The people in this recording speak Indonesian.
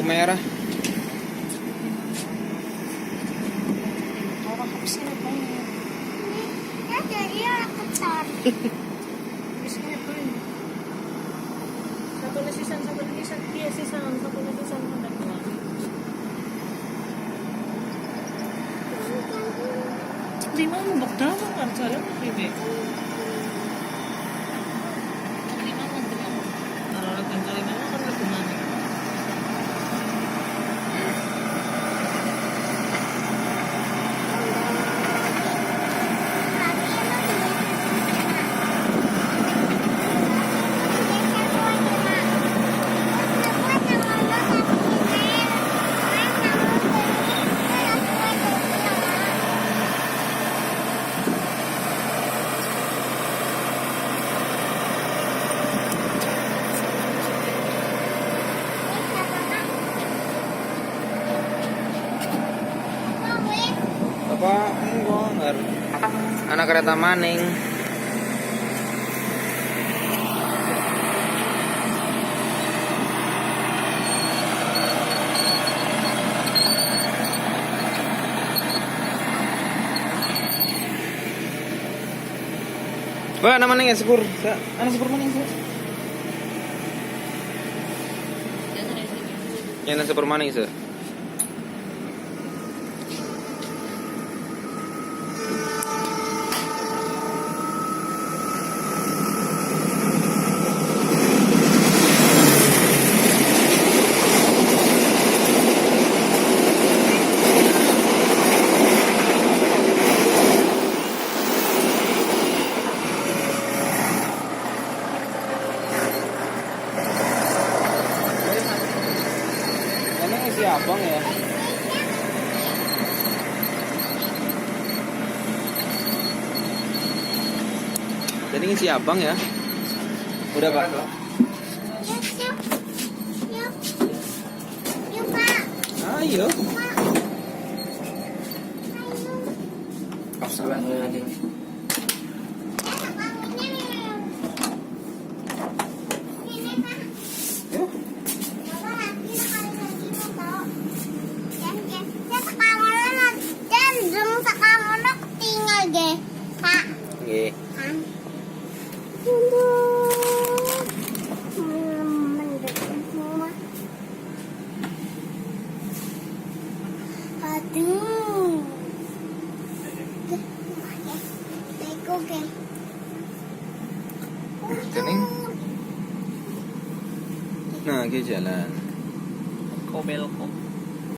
merah. Orang habis na po. Jadi orang ketar. Habis na po. Satu na sisan, satu na sisan. Iya sisan, satu na sisan. Di mana bakda mo kan cara mo bibi. Di mana dia? Nararagan kali memang kan gimana? Apa enggak? Anak kereta maning. Wah, nama maning ya sepur. Anak sepur maning sih. Yang anak sepur maning sih. Emang isi abang ya? Jadi ngisi abang ya? Udah Pak? Yuk, yuk. Yuk. Yuk, Pak. Ayo. Pak. Ayo. Kapsalan lagi. Yuk. Nggih. Aduh. Oke. Kening. Nah, ke jalan. Kobel ko.